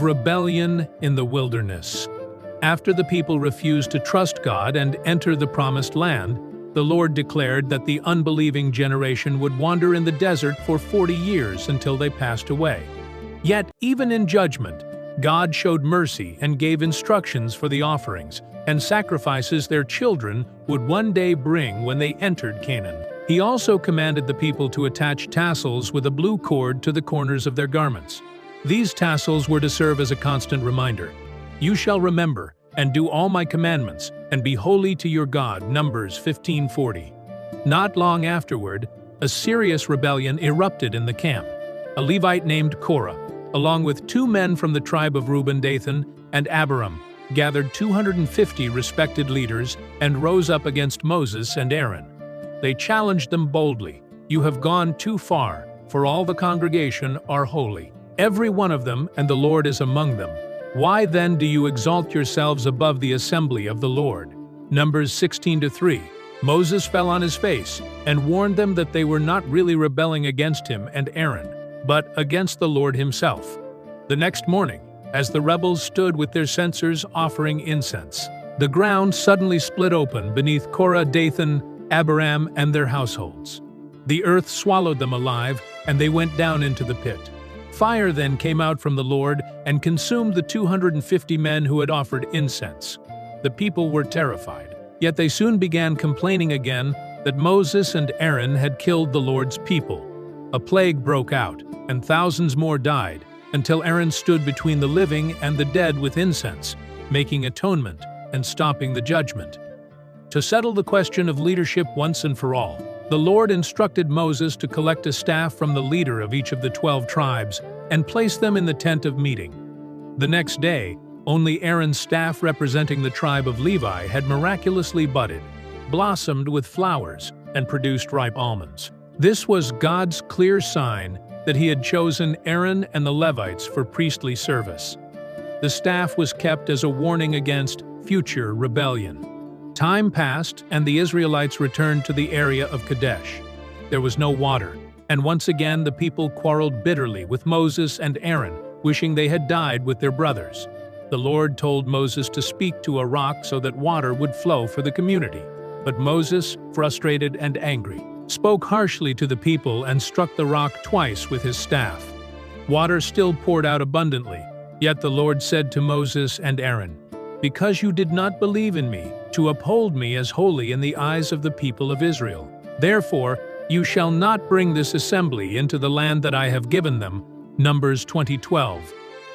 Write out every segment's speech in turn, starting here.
Rebellion in the wilderness. After the people refused to trust God and enter the promised land, the Lord declared that the unbelieving generation would wander in the desert for 40 years until they passed away. Yet, even in judgment, God showed mercy and gave instructions for the offerings and sacrifices their children would one day bring when they entered Canaan. He also commanded the people to attach tassels with a blue cord to the corners of their garments. These tassels were to serve as a constant reminder. You shall remember and do all my commandments, and be holy to your God. Numbers 15:40. Not long afterward, a serious rebellion erupted in the camp. A Levite named Korah, along with 2 men from the tribe of Reuben, Dathan, and Abiram, gathered 250 respected leaders and rose up against Moses and Aaron. They challenged them boldly. You have gone too far, for all the congregation are holy, every one of them, and the Lord is among them. Why then do you exalt yourselves above the assembly of the Lord? Numbers 16:3. Moses fell on his face and warned them that they were not really rebelling against him and Aaron, but against the Lord himself. The next morning, as the rebels stood with their censers offering incense, the ground suddenly split open beneath Korah, Dathan, Abiram, and their households. The earth swallowed them alive, and they went down into the pit. Fire then came out from the Lord and consumed the 250 men who had offered incense. The people were terrified, yet they soon began complaining again that Moses and Aaron had killed the Lord's people. A plague broke out, and thousands more died, until Aaron stood between the living and the dead with incense, making atonement and stopping the judgment. To settle the question of leadership once and for all, the Lord instructed Moses to collect a staff from the leader of each of the 12 tribes and place them in the tent of meeting. The next day, only Aaron's staff representing the tribe of Levi had miraculously budded, blossomed with flowers, and produced ripe almonds. This was God's clear sign that he had chosen Aaron and the Levites for priestly service. The staff was kept as a warning against future rebellion. Time passed, and the Israelites returned to the area of Kadesh. There was no water, and once again the people quarreled bitterly with Moses and Aaron, wishing they had died with their brothers. The Lord told Moses to speak to a rock so that water would flow for the community. But Moses, frustrated and angry, spoke harshly to the people and struck the rock twice with his staff. Water still poured out abundantly, yet the Lord said to Moses and Aaron, "Because you did not believe in me, to uphold me as holy in the eyes of the people of Israel. Therefore, you shall not bring this assembly into the land that I have given them." Numbers 20:12.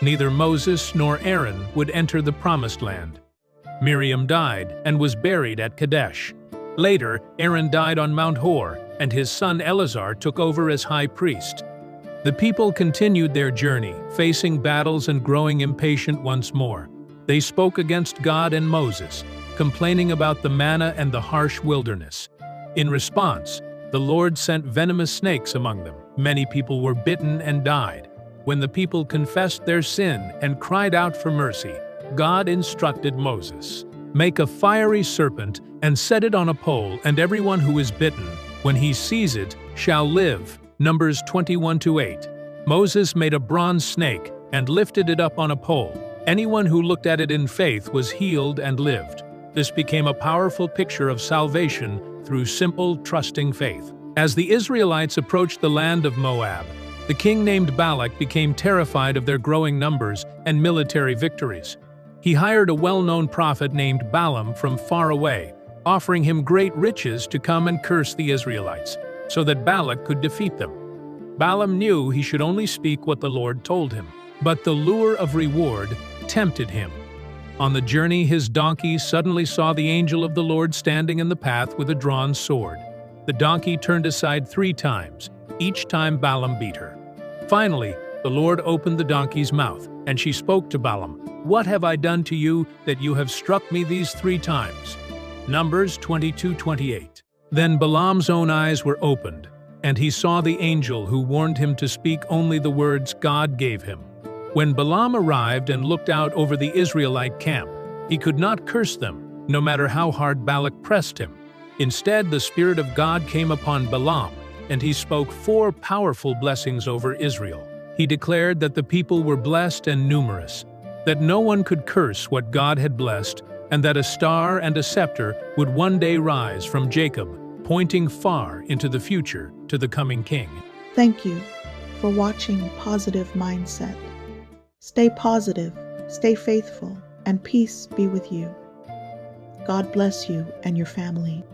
Neither Moses nor Aaron would enter the promised land. Miriam died and was buried at Kadesh. Later, Aaron died on Mount Hor, and his son Eleazar took over as high priest. The people continued their journey, facing battles and growing impatient once more. They spoke against God and Moses, complaining about the manna and the harsh wilderness. In response, the Lord sent venomous snakes among them. Many people were bitten and died. When the people confessed their sin and cried out for mercy, God instructed Moses, "Make a fiery serpent and set it on a pole, and everyone who is bitten, when he sees it, shall live." Numbers 21:8. Moses made a bronze snake and lifted it up on a pole. Anyone who looked at it in faith was healed and lived. This became a powerful picture of salvation through simple, trusting faith. As the Israelites approached the land of Moab, the king named Balak became terrified of their growing numbers and military victories. He hired a well-known prophet named Balaam from far away, offering him great riches to come and curse the Israelites, so that Balak could defeat them. Balaam knew he should only speak what the Lord told him, but the lure of reward tempted him. On the journey, his donkey suddenly saw the angel of the Lord standing in the path with a drawn sword. The donkey turned aside 3 times. Each time Balaam beat her. Finally, the Lord opened the donkey's mouth, and she spoke to Balaam, "What have I done to you that you have struck me these 3 times?" Numbers 22:28. Then Balaam's own eyes were opened, and he saw the angel who warned him to speak only the words God gave him. When Balaam arrived and looked out over the Israelite camp, he could not curse them, no matter how hard Balak pressed him. Instead, the Spirit of God came upon Balaam, and he spoke 4 powerful blessings over Israel. He declared that the people were blessed and numerous, that no one could curse what God had blessed, and that a star and a scepter would one day rise from Jacob, pointing far into the future to the coming king. Thank you for watching Positive Mindset. Stay positive, stay faithful, and peace be with you. God bless you and your family.